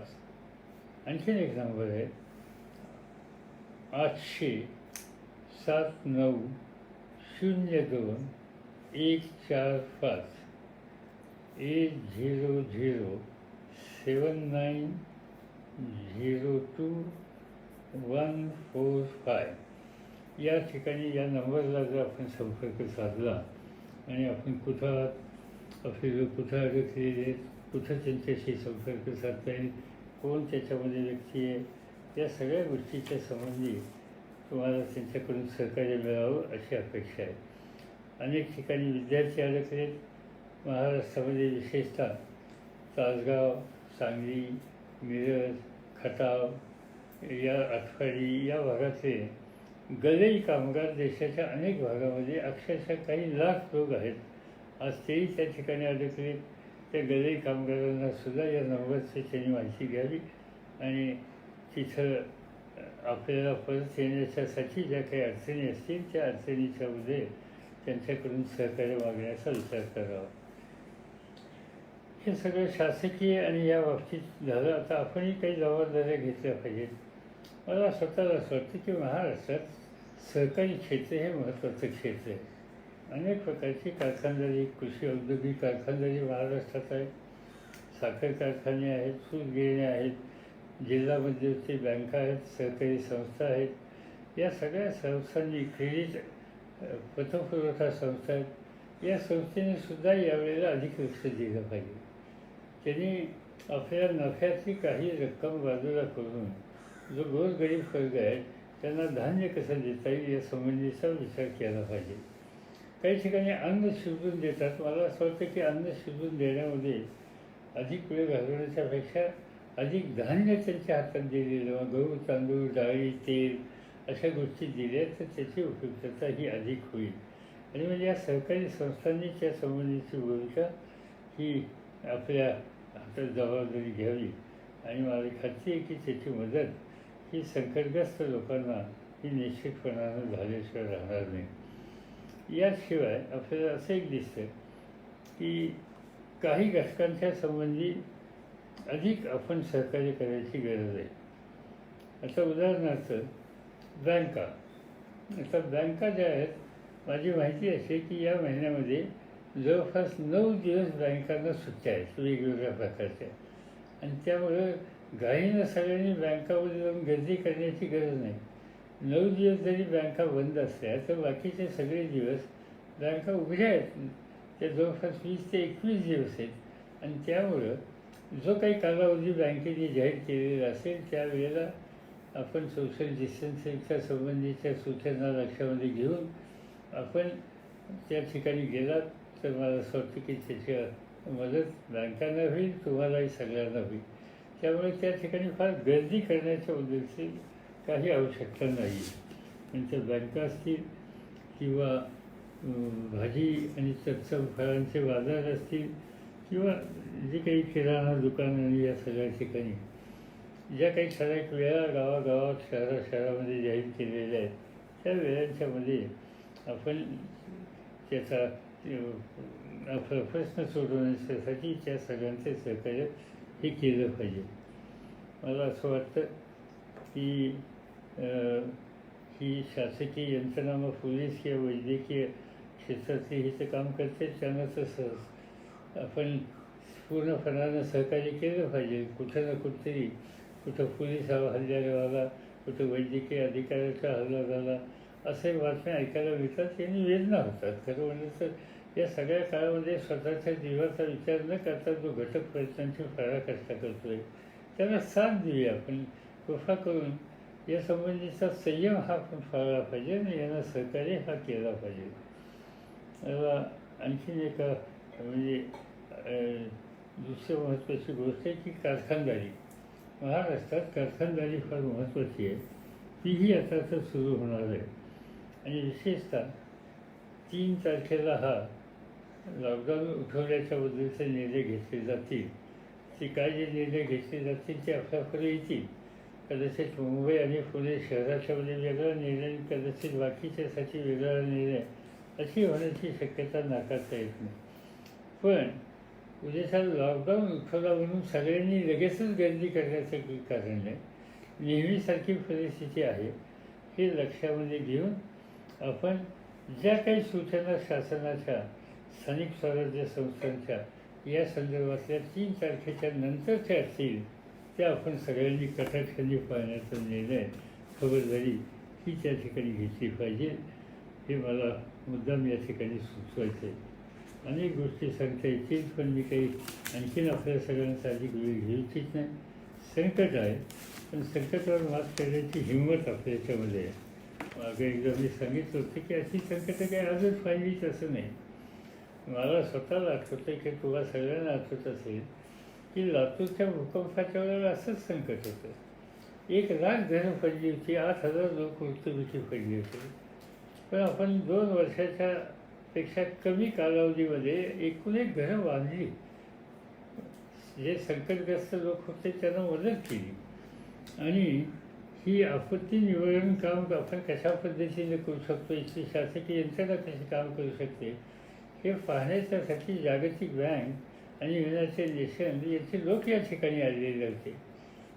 आणखीन एक नंबर आहे 800 79 02 145. 800 79 02 145. या ठिकाणी या नंबरला जर आपण संपर्क साधला आणि आपण कुठं आपले लोक कुठं अडकलेले आहेत, कुठं त्यांच्याशी संपर्क साधता येईल, कोण त्याच्यामध्ये व्यक्ती आहे, या सगळ्या गोष्टीच्या संबंधी तुम्हाला त्यांच्याकडून सहकार्य मिळावं अशी अपेक्षा आहे. अनेक ठिकाणी विद्यार्थी अडकलेत. महाराष्ट्रामध्ये विशेषतः तासगाव, सांगली, मिरज, खटाव, या आटपाडी या भागातले गलई कामगार देशाच्या अनेक भागामध्ये अक्षरशः काही लाख लोक आहेत. आज तेही त्या ठिकाणी अडकले. त्या गलई कामगारांना सुद्धा या नंबरची त्यांनी माहिती घ्यावी आणि तिथं आपल्याला परत येण्याच्यासाठी ज्या काही अडचणी असतील त्या अडचणीच्यामध्ये त्यांच्याकडून सहकार्य मागण्याचा विचार करावा. हे सगळं शासकीय आणि या बाबतीत झालं. आता आपणही काही जबाबदाऱ्या घेतल्या पाहिजेत. मला स्वतःला असं वाटतं की महाराष्ट्रात सहकारी क्षेत्र हे महत्त्वाचं क्षेत्र आहे. अनेक प्रकारची कारखानदारी, कृषी औद्योगिक कारखानदारी महाराष्ट्रात आहे. साखर कारखाने आहेत, सूत गिरण्या आहेत, जिल्हा मध्यवर्ती बँका आहेत, सहकारी संस्था आहेत. या सगळ्या संस्थांनी, क्रेडिट पतपुरवठा संस्था आहेत, या संस्थेने सुद्धा यावेळेला अधिक लक्ष दिलं पाहिजे. त्यांनी आपल्या नफ्यातली काही रक्कम बाजूला करून जो गोरगरीब वर्ग आहे त्यांना धान्य कसं देता येईल या संबंधीचा विचार केला पाहिजे. काही ठिकाणी अन्न शिजवून देतात. मला असं वाटतं की अन्न शिजवून देण्यामध्ये अधिक वेळ घालवण्याच्यापेक्षा अधिक धान्य त्यांच्या हातात दिलेलं, गहू, तांदूळ, डाळी, तेल अशा गोष्टी दिल्या तर त्याची उपयुक्तता ही अधिक होईल. आणि म्हणजे या सहकारी संस्थांनी त्या संबंधीची भूमिका ही आपल्या हातात जबाबदारी घ्यावी. आणि मला खात्री आहे की त्याची मदत ही संकटग्रस्त लोकांना ही निश्चितपणानं झाल्याशिवाय राहणार नाही. याशिवाय आपल्याला असं एक दिसतं की काही घटकांच्या संबंधी अधिक आपण सहकार्य करायची गरज आहे. आता उदाहरणार्थ बँका. आता बँका ज्या आहेत, माझी माहिती अशी की या महिन्यामध्ये जवळपास 9 दिवस बँकांना सुट्ट्या आहेत वेगवेगळ्या प्रकारच्या. आणि त्यामुळं घाईनं सगळ्यांनी बँकामध्ये जाऊन गर्दी करण्याची गरज नाही. 9 दिवस जरी बँका बंद असल्या तर बाकीचे सगळे दिवस बँका उघड्या आहेत. त्या जवळपास 20 ते 21 दिवस आहेत. आणि त्यामुळं जो काही कालावधी बँकेने जाहीर केलेला असेल त्यावेळेला आपण सोशल डिस्टन्सिंगच्या संबंधीच्या सूचना लक्षामध्ये घेऊन आपण त्या ठिकाणी गेलात तर मला असं वाटतं की त्याची मदत बँकांना होईल, तुम्हालाही सगळ्यांना होईल. त्यामुळे त्या ठिकाणी फार गर्दी करण्याच्या उद्देशाने काही आवश्यकता नाही. म्हणजे बँका असतील किंवा भाजी आणि तत्सम फळांचे बाजार असतील किंवा जे काही किराणा दुकानं आणि या सगळ्या ठिकाणी ज्या काही ठराविक वेळा गावागावात शहरामध्ये जाहीर केलेल्या आहेत त्या वेळांच्यामध्ये आपण त्याचा आपला प्रश्न सोडवण्यासाठी त्या सगळ्यांचे सहकार्य हे केलं पाहिजे. मला असं वाटतं की ही शासकीय यंत्रणा मग पोलीस किंवा वैद्यकीय क्षेत्रातली हे तर काम करते, त्यांना तर आपण पूर्णपणानं सहकार्य केलं पाहिजे. कुठं ना कुठेतरी कुठं पोलीस हल्ल्याला झाला, कुठं वैद्यकीय अधिकाऱ्याचा हल्ला झाला, असे बातम्या ऐकायला मिळतात. यांनी वेदना होतात. खरं म्हणजे तर या सगळ्या काळामध्ये स्वतःच्या जीवाचा विचार न करता जो घटक प्रयत्नांची पराकाष्ठा करतो आहे त्याला साथ देऊया आपण. कृपा करून या संबंधीचा संयम हा आपण पाळला पाहिजे आणि यांना सहकार्य हा केला पाहिजे. मला आणखीन एका म्हणजे दुसरी महत्त्वाची गोष्ट आहे की कारखानदारी. महाराष्ट्रात कारखानदारी फार महत्त्वाची आहे. तीही आता तर सुरू होणार आहे आणि विशेषतः 3 तारखेला हा लॉकडाऊन उठवण्याच्या बद्दलचे निर्णय घेतले जातील. ते काय जे निर्णय घेतले जातील ते आपल्याकडे येतील. कदाचित मुंबई आणि पुणे शहराच्यामध्ये वेगळा निर्णय, कदाचित बाकीच्यासाठी वेगळा निर्णय अशी होण्याची शक्यता नाकारता येत नाही. पण उद्याचा लॉकडाऊन उठवला म्हणून सगळ्यांनी लगेचच गर्दी करण्याचं कारण नाही. नेहमीसारखी परिस्थिती आहे हे लक्षामध्ये घेऊन आपण ज्या काही सूचना शासनाच्या, स्थानिक स्वराज्य संस्थांच्या या संदर्भातल्या 3 तारखेच्या नंतरच्या असतील त्या आपण सगळ्यांनी कटाक्षाने पाळण्याचा निर्णय, खबरदारी ही त्या ठिकाणी घेतली पाहिजे. हे मला मुद्दाम या ठिकाणी सुचवायचं आहे. अनेक गोष्टी सांगता येतील पण मी काही आणखीन आपल्या सगळ्यांचा अधिक वेळ घेऊ इच्छित नाही. संकट आहे पण संकटावर मात करण्याची हिंमत आपल्या याच्यामध्ये आहे. मागे एकदा मी सांगितलं होतं की अशी संकटं काही आजच पाहिलीच असं नाही. मला स्वतःला आठवतं की तुम्हाला सगळ्यांना आठवत असेल की लातूरच्या भूकंपाच्या वेळेला असंच संकट होतं. 1,00,000 घरं पडली होती, 8,000 लोक मृत्युमुखी पडली होती. पण आपण 2 वर्षाच्या पेक्षा कमी कालावधीमध्ये 1 घरं बांधली. जे संकटग्रस्त लोक होते त्यांना मदत केली आणि ही आपत्ती निवारण काम आपण कशा पद्धतीने करू शकतो, इथली शासकीय यंत्रणा कशी काम करू शकते हे पाहण्याच्यासाठी जागतिक बँक आणि युनायटेड नेशन याचे लोक या ठिकाणी आलेले होते.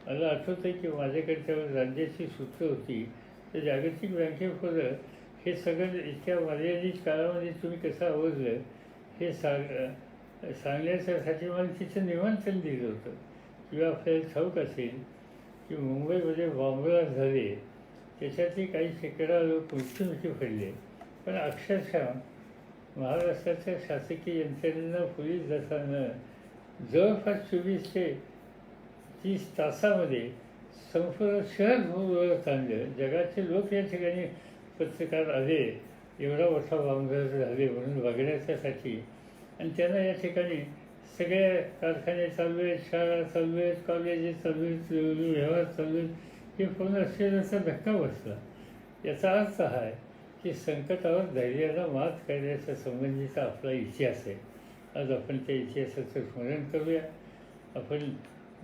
मला आठवतं की माझ्याकडे राज्याची सूत्र होती तर जागतिक बँकेपुढं हे सगळं इतक्या मर्यादित काळामध्ये तुम्ही कसं आवडलं हे सांगण्यासाठी मला तिचं निमंत्रण दिलं होतं. किंवा आपल्याला ठाऊक असेल की मुंबईमध्ये बॉम्बलास्ट झाले, त्याच्यातले काही शेकडा लोक मृत्युमुखी पडले. पण अक्षरशः महाराष्ट्राच्या शासकीय यंत्रणेनं, पोलीस दलानं जवळपास 24 ते 30 तासामध्ये संपूर्ण शहर भूगोलात आणलं. जगाचे लोक या ठिकाणी पत्रकार आले, एवढा मोठा बॉम्बलास्ट झाले म्हणून बघण्याच्यासाठी. आणि त्यांना या ठिकाणी सगळे कारखाने चालू आहेत, शाळा चालू आहेत, कॉलेजेस चालू आहेत, व्यवहार चालू आहेत, हे पूर्ण असलेल्याचा धक्का बसला. याचा अर्थ हा आहे की संकटावर धैर्यानं मात करण्याच्या संबंधीचा आपला इतिहास आहे. आज आपण त्या इतिहासाचं स्मरण करूया. आपण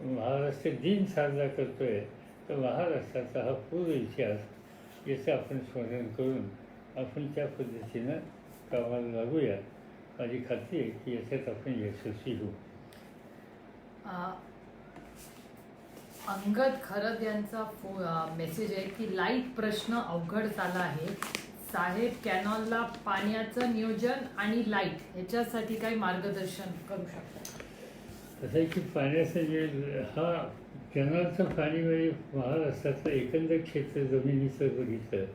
महाराष्ट्र दिन साजरा करतो आहे तर महाराष्ट्राचा हा पूर्ण इतिहास याचं आपण स्मरण करून आपण त्या पद्धतीनं कामाला लागूया. माझी खात्री आहे की याच्यात आपण यशस्वी होऊ. अंगद खरद यांचा मेसेज आहे की लाईट प्रश्न अवघड झाला आहे साहेब. कॅनॉलला पाण्याचं नियोजन आणि लाईट याच्यासाठी काही मार्गदर्शन करू शकतात? असं आहे की पाण्याचं हा कॅनॉलचं पाणी म्हणजे महाराष्ट्रातलं एकंदर क्षेत्र जमिनीचं बघितलं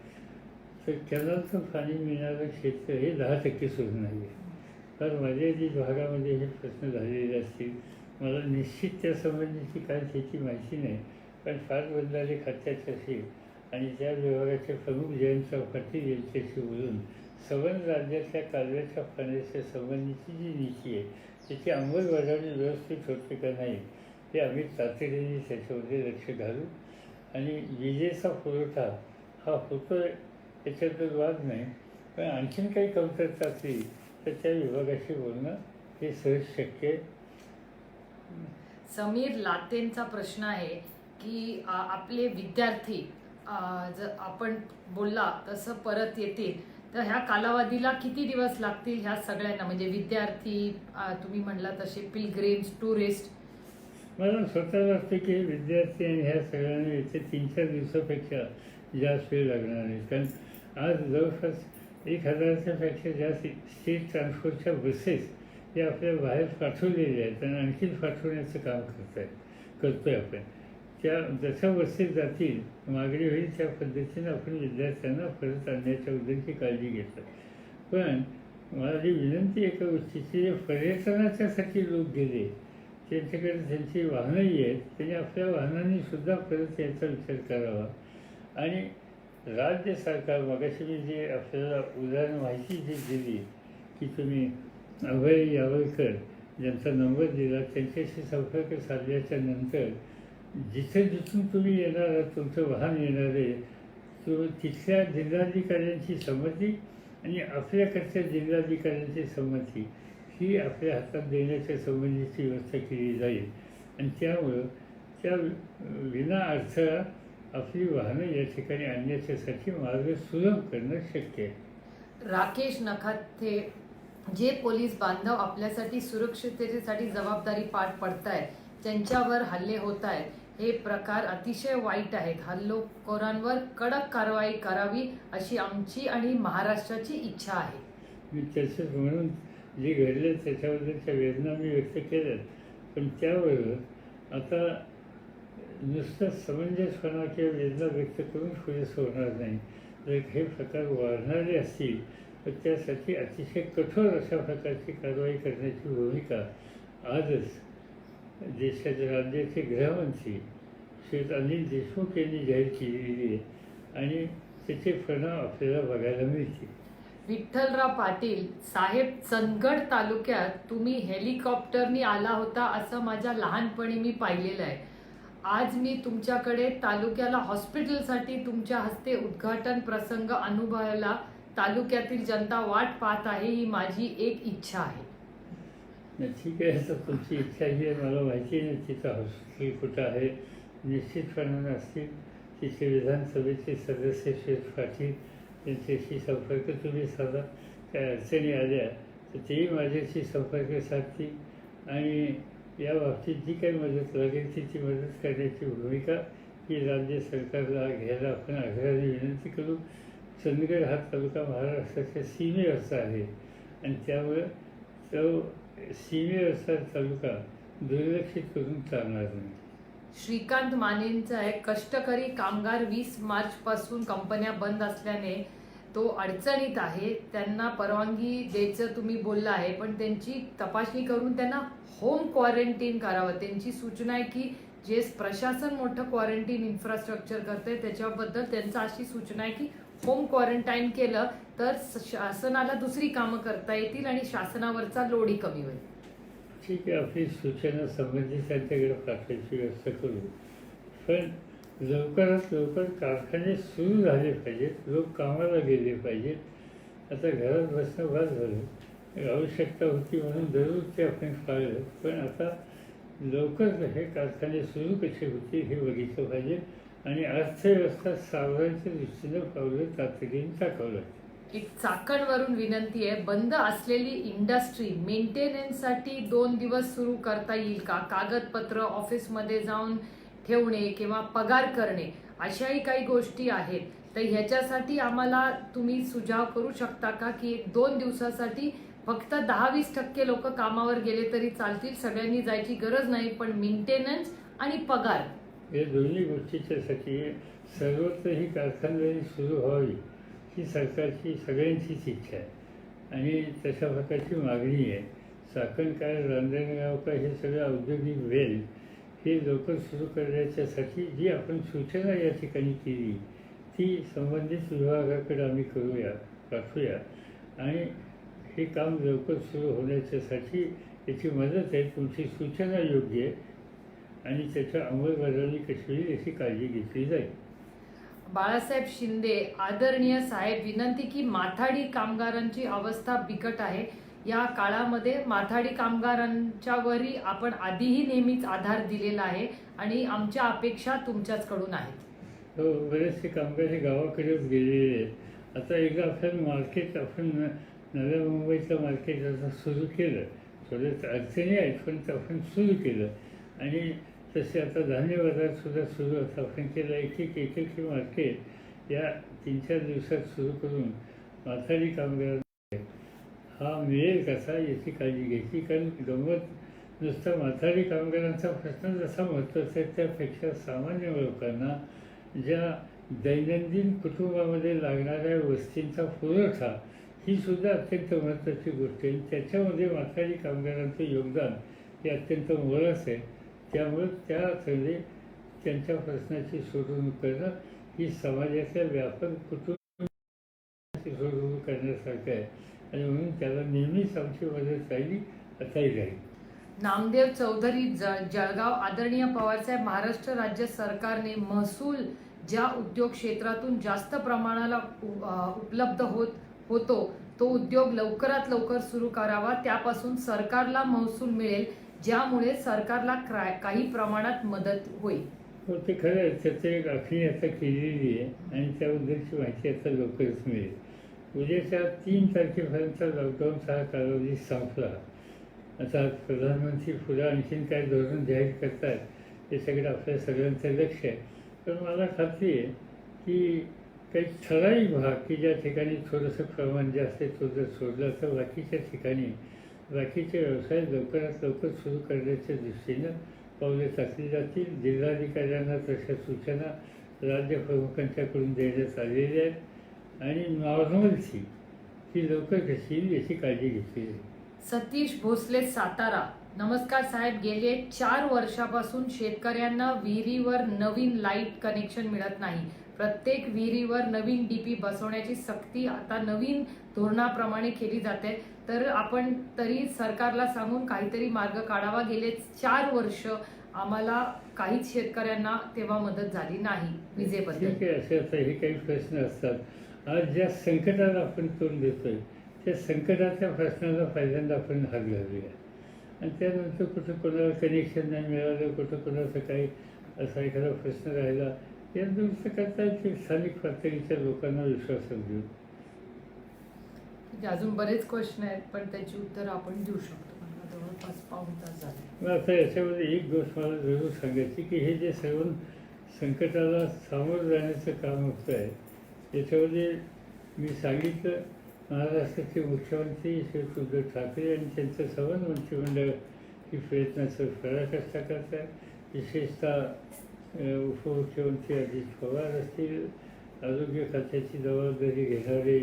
तर कॅनॉलचं पाणी मिळणारं क्षेत्र हे 10% सुरू नाही आहे. कारण मर्यादित भागामध्ये हे प्रश्न झालेले असतील. मला निश्चित त्या संबंधीची काय त्याची माहिती नाही. पण फार बदलाले खात्याचे असेल आणि त्या विभागाचे प्रमुख जयंतराव पाटील यांच्याशी बोलून संबंध राज्यातल्या कालव्याच्या पाण्याच्या संबंधीची जी नीती आहे त्याची अंमलबजावणी व्यवस्थित होते का नाही ते आम्ही तातडीने त्याच्यामध्ये लक्ष घालू. आणि विजेचा पुरवठा हा होतो आहे त्याच्याबद्दल वाद नाही, पण आणखीन काही कमतरता असली तर त्या विभागाशी बोलणं हे सहज शक्य आहे. समीर लातेंचा प्रश्न आहे की आपले विद्यार्थी जर आपण बोलला तसं परत येतील तर ह्या कालावधीला किती दिवस लागतील ह्या सगळ्यांना, म्हणजे विद्यार्थी तुम्ही म्हणला तसे पिलग्रिम्स टुरिस्ट. मला स्वतःला वाटतं की विद्यार्थी आणि ह्या सगळ्यांना इथे 3-4 दिवसापेक्षा जास्त वेळ लागणार नाही, कारण आज जवळपास 1000च्या पेक्षा जास्त स्टेट ट्रान्सपोर्टच्या बसेस या आपल्या बाहेर पाठवलेल्या आहेत आणि आणखीन पाठवण्याचं काम करतोय आपण. त्या जशा बसेस जातील मागणी होईल त्या पद्धतीनं आपण विद्यार्थ्यांना परत आणण्याच्याबद्दलची काळजी घेतो. पण माझी विनंती एका गोष्टीची, जे पर्यटनाच्यासाठी लोक गेले त्यांच्याकडे त्यांची वाहनंही आहेत, त्यांनी आपल्या वाहनांनी सुद्धा परत याचा विचार करावा. आणि राज्य सरकार मगाशी मी जे आपल्याला उदाहरण माहिती जी दिली की तुम्ही अभय यावलकर ज्यांचा नंबर दिला त्यांच्याशी संपर्क साधल्याच्या नंतर जिथून तुम्ही येणार आहात, तुमचं वाहन येणार आहे, तिथल्या जिल्हाधिकाऱ्यांची संमती आणि आपल्याकडच्या जिल्हाधिकाऱ्यांची संमती ही आपल्या हातात देण्याच्या संबंधीची व्यवस्था केली जाईल. आणि त्यामुळं त्या विना अडथळा आपली वाहनं या ठिकाणी आणण्याच्यासाठी मार्ग सुलभ करणं शक्य आहे. राकेश नखाथे, जे पोलीस बांधव आपल्यासाठी सुरक्षिततेसाठी जबाबदारी पार पडतायत त्यांच्यावर हल्ले होत आहेत, हे प्रकार अतिशय वाईट आहेत. हल्लेखोरांवर कडक कारवाई करावी अशी आमची आणि महाराष्ट्राची इच्छा आहे. मी त्याच्याच म्हणून जे घडले त्याच्याबद्दलच्या वेदना मी व्यक्त केल्यात, पण त्यावर आता नुसतं समंजसपणा किंवा वेदना व्यक्त करून पुरेसं होणार नाही. जर हे प्रकार वाढणारे असतील तर त्यासाठी अतिशय कठोर अशा प्रकारची कारवाई करण्याची भूमिका आजच देशाचे राज्याचे गृहमंत्री श्री अनिल देशमुख यांनी जाहीर केलेली आहे आणि त्याचे परिणाम आपल्याला बघायला मिळतील. विठ्ठलराव पाटील साहेब, चंदगड तालुक्यात तुम्ही हेलिकॉप्टरनी आला होता असं माझ्या लहानपणी मी पाहिलेलं आहे. आज मी तुमच्याकडे तालुक्याला हॉस्पिटलसाठी तुमच्या हस्ते उद्घाटन प्रसंग अनुभवायला तालुक्यातील जनता वाट पाहत आहे, ही माझी एक इच्छा आहे. ठीक आहे, तर तुमची इच्छा ही आहे, मला माहिती नाही तिथं हॉस्पिटल कुठं आहे. निश्चितपणानं असतील तिथे विधानसभेचे सदस्य श्वेत पाटील त्यांच्याशी संपर्क तुम्ही साधा. काय अडचणी आल्या तर तेही माझ्याशी संपर्क साधतील आणि या बाबतीत जी काही मदत लागेल ती मदत करण्याची भूमिका ही राज्य सरकारला घ्यायला आपण आग्रहाने विनंती करू. चंदगड हा तालुका महाराष्ट्राच्या सीमेवरचा आहे आणि त्यामुळं तो सीमेवरचा तालुका दुर्लक्षित करून चालणार नाही. श्रीकांत मानेंचा आहे, कष्टकरी कामगार 20 मार्चपासून कंपन्या बंद असल्याने तो अडचणीत आहे. त्यांना परवानगी द्यायचं तुम्ही बोलला आहे, पण त्यांची तपासणी करून त्यांना होम क्वारंटीन करावं. त्यांची सूचना आहे की जे प्रशासन मोठं क्वारंटीन इन्फ्रास्ट्रक्चर करते त्याच्याबद्दल त्यांचा अशी सूचना आहे की होम क्वारंटाईन केलं तर शासनाला दुसरी कामं करता येतील आणि शासनावरचा लोडही कमी होईल. ठीक आहे, आपली सूचना संबंधित त्यांच्याकडे पाठवायची व्यवस्था करू. पण लवकरात लवकर कारखाने सुरू झाले पाहिजेत, लोक कामाला गेले पाहिजेत. आता घरात बसणं बाद झालं, आवश्यकता होती म्हणून दररोज ते आपण पाळलं, पण आता लवकर हे कारखाने सुरू कसे होतील हे बघितलं पाहिजे आणि अर्थव्यवस्था सावरायच्या दृष्टीनं पावलं तातडीने टाकावं. एक चाकणवरून विनंती आहे, बंद असलेली इंडस्ट्री मेंटेनन्ससाठी 2 दिवस सुरू करता येईल का? कागदपत्र ऑफिसमध्ये जाऊन ठेवणे किंवा पगार करणे अशाही काही गोष्टी आहेत, तर ह्याच्यासाठी आम्हाला तुम्ही सुझाव करू शकता का की 2 दिवसासाठी फक्त 10-20% लोक कामावर गेले तरी चालतील, सगळ्यांनी जायची गरज नाही, पण मेंटेनन्स आणि पगार या दोन्ही गोष्टीच्यासाठी सर्वत्र ही कारखानदारी सुरू व्हावी ही सरकारची सगळ्यांचीच इच्छा आहे आणि तशा प्रकारची मागणी आहे. चाकण काय, रांजणगाव काय, हे सगळं औद्योगिक वेल हे लवकर सुरू करण्याच्यासाठी जी आपण सूचना या ठिकाणी केली ती संबंधित विभागाकडे आम्ही पाठवूया आणि हे काम लवकर सुरू होण्याच्यासाठी याची मदत आहे. तुमची सूचना योग्य आहे आणि त्याच्या अंमलबजावणी कशी होईल याची काळजी घेतली जाईल. बाळासाहेब शिंदे, आदरणीय साहेब, विनंती की माथाडी कामगारांची अवस्था बिकट आहे. या काळामध्ये माथाडी कामगारांच्यावरही आपण आधीही नेहमीच आधार दिलेला आहे आणि आमच्या अपेक्षा तुमच्याचकडून आहेत. हो, बरेचसे कामगार हे गावाकडेच गेलेले आहेत. आता एकदा आपण मार्केट नव्या मुंबईचं मार्केट आता सुरू केलं. थोडेच अडचणी आहेत पण ते आपण सुरू केलं आणि तसे आता धान्य बाजारसुद्धा सुरू असं आपण केलं. एक मार्केट या 3-4 दिवसात सुरू करून माथाडी कामगारांना हा मिळेल कसा याची काळजी घ्यायची. कारण गंमत नुसता माथाडी कामगारांचा प्रश्न जसा महत्त्वाचा आहे त्यापेक्षा सामान्य लोकांना ज्या दैनंदिन कुटुंबामध्ये लागणाऱ्या वस्तूंचा पुरवठा ही सुद्धा अत्यंत महत्त्वाची गोष्ट आहे. त्याच्यामध्ये माथाडी कामगारांचं योगदान हे अत्यंत मोलाचं आहे. त्यामुळे त्यासाठी त्यांच्या प्रश्नाची सोडवणूक करणं ही समाजाच्या व्यापक कुटुंबाची सोडवणूक करण्यासारखं आहे आणि म्हणून त्याला नेहमीच आमची मदत राहिली आताही राहील. नामदेव चौधरी, जळगाव, आदरणीय पवारसाहेब, महाराष्ट्र राज्य सरकारने महसूल ज्या उद्योग क्षेत्रातून जास्त प्रमाणाला उपलब्ध होतो तो उद्योग लवकरात लवकर सुरू करावा. त्यापासून सरकारला महसूल मिळेल ज्यामुळे सरकारला काही प्रमाणात मदत होईल. हो, ते खरं आहे. त्याचं एक आखणी आता केलेली आहे आणि त्याबद्दलची माहिती आता लवकरच मिळेल. उद्याच्या 3 तारखेपर्यंत लॉकडाऊनचा कालावधी संपला. आता प्रधानमंत्री पुढे आणखीन काय धोरण जाहीर करतात हे सगळं आपल्या सगळ्यांचं लक्ष आहे. पण मला खात्री आहे की काही ठराविक भाग की ज्या ठिकाणी थोडंसं प्रमाण जास्त आहे तो जर सोडलं तर बाकीच्या ठिकाणी बाकीचे व्यवसाय लवकरात लवकर सुरू करण्याच्या दृष्टीनं पावले टाकली जातील. जिल्हाधिकाऱ्यांना तशा सूचना राज्य प्रमुखांच्याकडून देण्यात आलेल्या आहेत आणि नॉर्मलची ही लवकर कशी येईल याची काळजी घेतली जाईल. सतीश भोसले, सातारा, नमस्कार साहेब. गेले 4 वर्षापासून शेतकऱ्यांना विहिरीवर नवीन लाईट कनेक्शन मिळत नाही. प्रत्येक विहिरीवर नवीन डीपी बसवण्याची सक्ती आता नवीन धोरणाप्रमाणे केली जाते. तर आपण तरी सरकारला सांगून काहीतरी मार्ग काढावा. गेले 4 वर्ष आम्हाला काहीच शेतकऱ्यांना तेव्हा मदत झाली नाही विजेबद्दल. ठीक आहे, असे काही प्रश्न असतात. आज ज्या संकटाला आपण तोंड देतोय त्या संकटाच्या प्रश्नाला पहिल्यांदा आपण हात घालूया आणि त्यानंतर कुठं कोणाला कनेक्शन नाही मिळालं, कुठं कोणाचं काही असा एखादा प्रश्न राहिला या दुरुस्त करता येईल. स्थानिक पातळीच्या लोकांना विश्वासात घेऊन. अजून बरेच क्वेश्चन आहेत पण त्याची उत्तर आपण देऊ शकतो. जवळपास पाऊण तास झाले. मग आता याच्यामध्ये एक गोष्ट मला जरूर सांगायची की हे जे सर्व संकटाला सामोरं जाण्याचं काम होतं आहे याच्यामध्ये मी सांगितलं महाराष्ट्राचे मुख्यमंत्री श्री उद्धव ठाकरे आणि त्यांचं सर्व मंत्रिमंडळ ही प्रयत्नाचं पराकाष्ठा करत आहे. विशेषतः उपमुख्यमंत्री अजित पवार असतील, आरोग्य खात्याची जबाबदारी घेणारे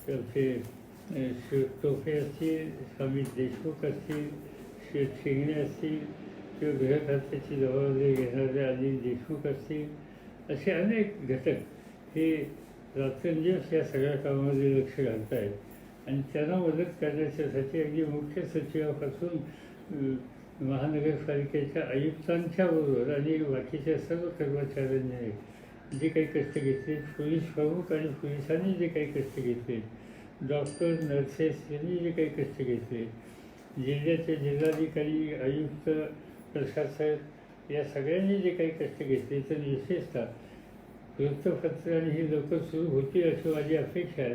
आमचे श्री टोपे असतील, अमित देशमुख असतील, श्री शिंगणे असतील किंवा गृह खात्याची जबाबदारी घेणारे अनिल देशमुख असतील, असे अनेक घटक हे रात्रंदिवस या सगळ्या कामामध्ये लक्ष घालत आहेत आणि त्यांना मदत करण्याच्यासाठी अगदी मुख्य सचिवापासून महानगरपालिकेच्या आयुक्तांच्या बरोबर आणि बाकीच्या सर्व कर्मचाऱ्यांनी जे काही कष्ट घेतले, पोलीस प्रमुख आणि पोलिसांनी जे काही कष्ट घेतले, डॉक्टर नर्सेस यांनी जे काही कष्ट घेतले, जिल्ह्याचे जिल्हाधिकारी, आयुक्त, प्रशासक या सगळ्यांनी जे काही कष्ट घेतले, तर विशेषतः वृत्तपत्र आणि ही लवकर सुरू होती अशी माझी अपेक्षा आहे.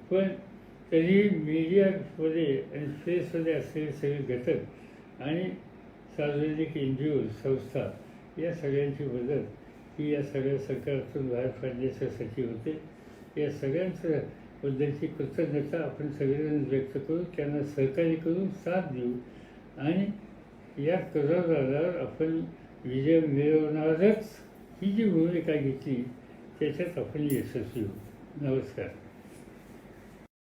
पण तरी मीडियामध्ये आणि प्रेसमध्ये असलेले सगळे घटक आणि सार्वजनिक NGO संस्था या सगळ्यांची मदत ही या सगळ्या संकटातून बाहेर पडण्याच्यासाठी होते. या सगळ्यांचं बद्दलची कृतज्ञता आपण सगळेजण व्यक्त करू, त्यांना सहकार्य करून साथ देऊ आणि या कोरोनाला आपण विजय मिळवणारच ही जी भूमिका घेतली त्याच्यात आपण यशस्वी होऊ. नमस्कार.